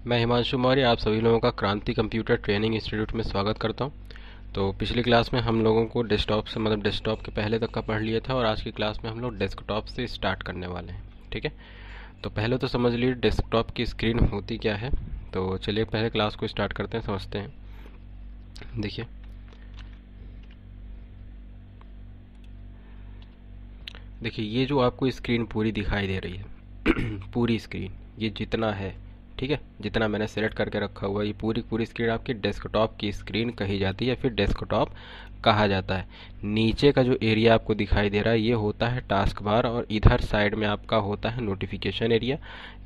मैं हिमांशु मौर्य आप सभी लोगों का क्रांति कंप्यूटर ट्रेनिंग इंस्टीट्यूट में स्वागत करता हूं। तो पिछली क्लास में हम लोगों को डेस्कटॉप से मतलब डेस्कटॉप के पहले तक का पढ़ लिया था और आज की क्लास में हम लोग डेस्कटॉप से स्टार्ट करने वाले हैं। ठीक है, तो पहले तो समझ लीजिए डेस्कटॉप की स्क्रीन होती क्या है। तो चलिए पहले क्लास को स्टार्ट करते हैं, समझते हैं। देखिए देखिए ये जो आपको स्क्रीन पूरी दिखाई दे रही है पूरी स्क्रीन ये जितना है, ठीक है, जितना मैंने सेलेक्ट करके रखा हुआ है, ये पूरी पूरी स्क्रीन आपकी डेस्कटॉप की स्क्रीन कही जाती है या फिर डेस्कटॉप कहा जाता है। नीचे का जो एरिया आपको दिखाई दे रहा है ये होता है टास्क बार और इधर साइड में आपका होता है नोटिफिकेशन एरिया।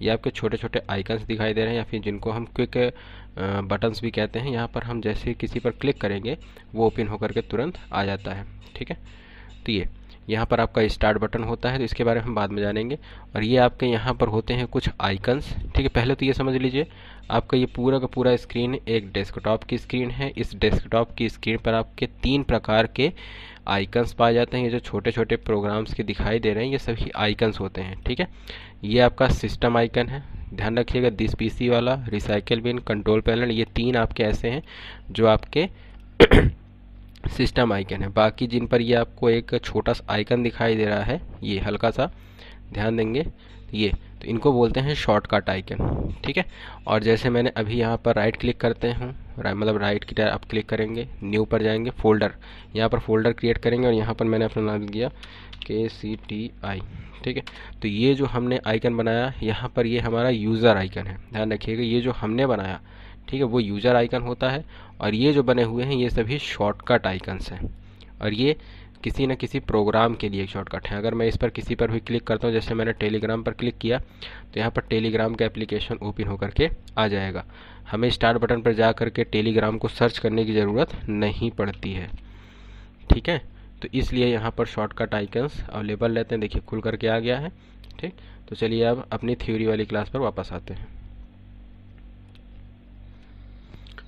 ये आपके छोटे छोटे आइकन्स दिखाई दे रहे हैं या फिर जिनको हम क्विक बटन्स भी कहते हैं। यहाँ पर हम जैसे किसी पर क्लिक करेंगे वो ओपन होकर के तुरंत आ जाता है। ठीक है, तो ये यहाँ पर आपका स्टार्ट बटन होता है, तो इसके बारे में हम बाद में जानेंगे। और ये आपके यहाँ पर होते हैं कुछ आइकन्स। ठीक है, पहले तो ये समझ लीजिए आपका ये पूरा का पूरा स्क्रीन एक डेस्कटॉप की स्क्रीन है। इस डेस्कटॉप की स्क्रीन पर आपके 3 प्रकार के आइकन्स पाए जाते हैं। ये जो छोटे छोटे प्रोग्राम्स के दिखाई दे रहे हैं ये सभी आइकन्स होते हैं। ठीक है, ये आपका सिस्टम आइकन है, ध्यान रखिएगा। दिस पीसी वाला, रिसाइकिल बिन, कंट्रोल पैनल, ये 3 आपके ऐसे हैं जो आपके सिस्टम आइकन है। बाकी जिन पर ये आपको एक छोटा सा आइकन दिखाई दे रहा है, ये हल्का सा ध्यान देंगे, ये तो इनको बोलते हैं शॉर्टकट आइकन। ठीक है, और जैसे मैंने अभी यहाँ पर राइट क्लिक करते हैं, मतलब राइट की तरफ आप क्लिक करेंगे, न्यू पर जाएंगे, फोल्डर, यहाँ पर फोल्डर क्रिएट करेंगे और यहाँ पर मैंने अपना नाम दिया KCTI। ठीक है, तो ये जो हमने आइकन बनाया यहाँ पर ये हमारा यूज़र आइकन है। ध्यान रखिएगा ये जो हमने बनाया, ठीक है, वो यूज़र आइकन होता है और ये जो बने हुए हैं ये सभी शॉर्टकट आइकन्स हैं और ये किसी न किसी प्रोग्राम के लिए एक शॉर्टकट है। अगर मैं इस पर किसी पर भी क्लिक करता हूँ, जैसे मैंने टेलीग्राम पर क्लिक किया तो यहाँ पर टेलीग्राम का एप्लीकेशन ओपन होकर के आ जाएगा। हमें स्टार्ट बटन पर जा कर के टेलीग्राम को सर्च करने की ज़रूरत नहीं पड़ती है। ठीक है, तो इसलिए यहाँ पर शॉर्टकट आइकन्स अवेलेबल रहते हैं। देखिए खुल करके आ गया है। ठीक, तो चलिए अब अपनी थ्योरी वाली क्लास पर वापस आते हैं।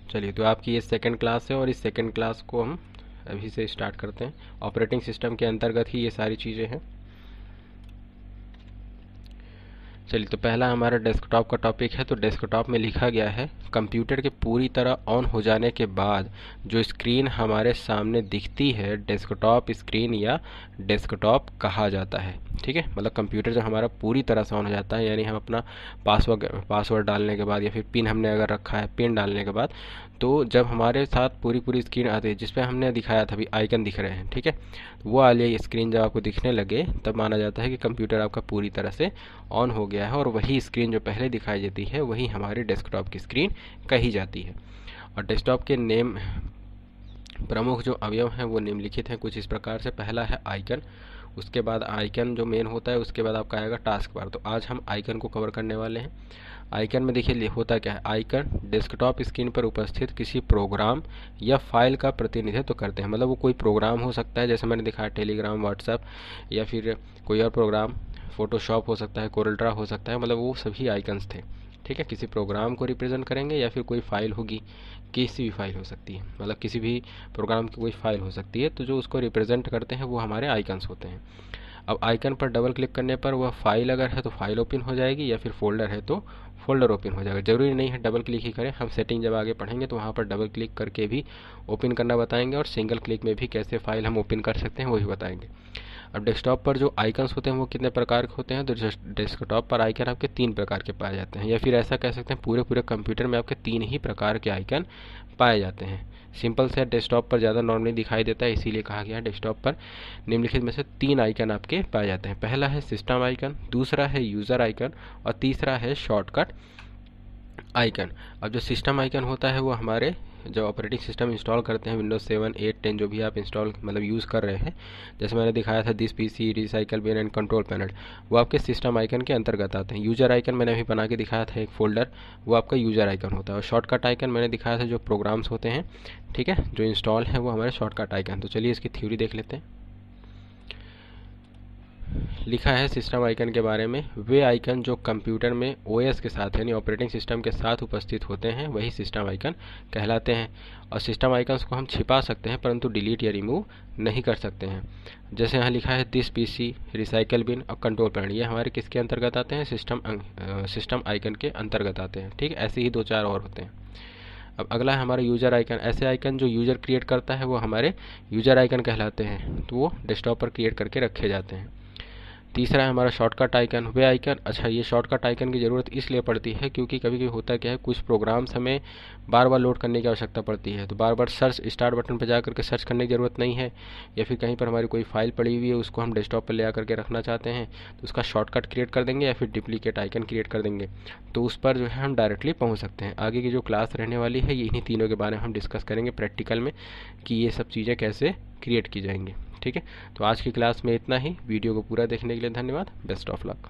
चलिए, तो आपकी ये सेकंड क्लास है और इस सेकंड क्लास को हम अभी से स्टार्ट करते हैं। ऑपरेटिंग सिस्टम के अंतर्गत ही ये सारी चीज़ें हैं। चलिए, तो पहला हमारा डेस्कटॉप का टॉपिक है। तो डेस्कटॉप में लिखा गया है कंप्यूटर के पूरी तरह ऑन हो जाने के बाद जो स्क्रीन हमारे सामने दिखती है डेस्कटॉप स्क्रीन या डेस्कटॉप कहा जाता है। ठीक है, मतलब कंप्यूटर जब हमारा पूरी तरह से ऑन हो जाता है, यानी हम अपना पासवर्ड डालने के बाद या फिर पिन हमने अगर रखा है, पिन डालने के बाद, तो जब हमारे साथ पूरी पूरी स्क्रीन आती है जिसपे हमने दिखाया था, अभी आइकन दिख रहे हैं, ठीक है, वो वाली स्क्रीन जब आपको दिखने लगे तब माना जाता है कि कंप्यूटर आपका पूरी तरह से ऑन हो गया है और वही स्क्रीन जो पहले दिखाई देती है वही हमारी डेस्कटॉप की स्क्रीन कही जाती है। और डेस्कटॉप के नेम प्रमुख जो अवयव हैं वो निम्नलिखित हैं कुछ इस प्रकार से। पहला है आइकन, उसके बाद आइकन जो मेन होता है, उसके बाद आपका आएगा टास्क बार। तो आज हम आइकन को कवर करने वाले हैं। आइकन में देखिए होता क्या है, आइकन डेस्कटॉप स्क्रीन पर उपस्थित किसी प्रोग्राम या फाइल का प्रतिनिधित्व करते हैं। मतलब वो कोई प्रोग्राम हो सकता है, जैसे मैंने दिखाया टेलीग्राम, व्हाट्सएप, या फिर कोई और प्रोग्राम, फोटोशॉप हो सकता है, कोरलड्रा हो सकता है, मतलब वो सभी आइकन्स थे। ठीक है, किसी प्रोग्राम को रिप्रेजेंट करेंगे या फिर कोई फाइल होगी, किसी भी फाइल हो सकती है, मतलब किसी भी प्रोग्राम की कोई फाइल हो सकती है, तो जो उसको रिप्रेजेंट करते हैं वो हमारे आइकन्स होते हैं। अब आइकन पर डबल क्लिक करने पर वह फाइल अगर है तो फाइल ओपन हो जाएगी या फिर फोल्डर है तो फोल्डर ओपन हो जाएगा। जरूरी नहीं है डबल क्लिक ही करें, हम सेटिंग जब आगे पढ़ेंगे तो वहाँ पर डबल क्लिक करके भी ओपन करना बताएंगे और सिंगल क्लिक में भी कैसे फाइल हम ओपन कर सकते हैं वही बताएंगे। अब डेस्कटॉप पर जो आइकन्स होते हैं वो कितने प्रकार के होते हैं, तो डेस्कटॉप पर आइकन आपके 3 प्रकार के पाए जाते हैं, या फिर ऐसा कह सकते हैं पूरे पूरे कंप्यूटर में आपके 3 ही प्रकार के आइकन पाए जाते हैं। सिंपल से डेस्कटॉप पर ज़्यादा नॉर्मली दिखाई देता है, इसीलिए कहा गया है डेस्कटॉप पर निम्नलिखित में से 3 आइकन आपके पाए जाते हैं। पहला है सिस्टम आइकन, दूसरा है यूज़र आइकन और तीसरा है शॉर्टकट आइकन। अब जो सिस्टम आइकन होता है वो हमारे जब ऑपरेटिंग सिस्टम इंस्टॉल करते हैं, विंडोज 7, 8, 10 जो भी आप इंस्टॉल मतलब यूज़ कर रहे हैं, जैसे मैंने दिखाया था this PC, recycle bin and control panel, वो आपके सिस्टम आइकन के अंतर्गत आते हैं। यूज़र आइकन मैंने अभी बना के दिखाया था एक फोल्डर, वो आपका यूज़र आइकन होता है। और शॉर्टकट आइकन मैंने दिखाया था जो प्रोग्राम्स होते हैं, ठीक है, जो इंस्टॉल है वो हमारे शॉर्टकट आइकन। तो चलिए इसकी थ्योरी देख लेते हैं। लिखा है सिस्टम आइकन के बारे में, वे आइकन जो कंप्यूटर में ओएस के साथ यानी ऑपरेटिंग सिस्टम के साथ उपस्थित होते हैं वही सिस्टम आइकन कहलाते हैं। और सिस्टम आइकन्स को हम छिपा सकते हैं परंतु डिलीट या रिमूव नहीं कर सकते हैं। जैसे यहाँ लिखा है दिस पीसी, रिसाइकल बिन और कंट्रोल पैनल, ये हमारे किसके अंतर्गत आते हैं? सिस्टम आइकन के अंतर्गत आते हैं। ठीक, ऐसे ही 2-4 और होते हैं। अब अगला है हमारा यूज़र आइकन। ऐसे आइकन जो यूज़र क्रिएट करता है वो हमारे यूज़र आइकन कहलाते हैं, तो वो डेस्कटॉप पर क्रिएट करके रखे जाते हैं। तीसरा है हमारा शॉर्टकट आइकन, वे आइकन। अच्छा, ये शॉर्टकट आइकन की ज़रूरत इसलिए पड़ती है क्योंकि कभी कभी होता क्या है, कुछ प्रोग्राम्स हमें बार बार लोड करने की आवश्यकता पड़ती है, तो बार बार सर्च स्टार्ट बटन पर जा करके सर्च करने की ज़रूरत नहीं है, या फिर कहीं पर हमारी कोई फाइल पड़ी हुई है उसको हम डेस्कटॉप पर ले आकर के रखना चाहते हैं तो उसका शॉर्टकट क्रिएट कर देंगे या फिर डुप्लीकेट आइकन क्रिएट कर देंगे, तो उस पर जो है हम डायरेक्टली पहुँच सकते हैं। आगे की जो क्लास रहने वाली है ये इन्हीं तीनों के बारे में हम डिस्कस करेंगे प्रैक्टिकल में कि ये सब चीज़ें कैसे क्रिएट की जाएंगी। ठीक है, तो आज की क्लास में इतना ही। वीडियो को पूरा देखने के लिए धन्यवाद। Best of luck.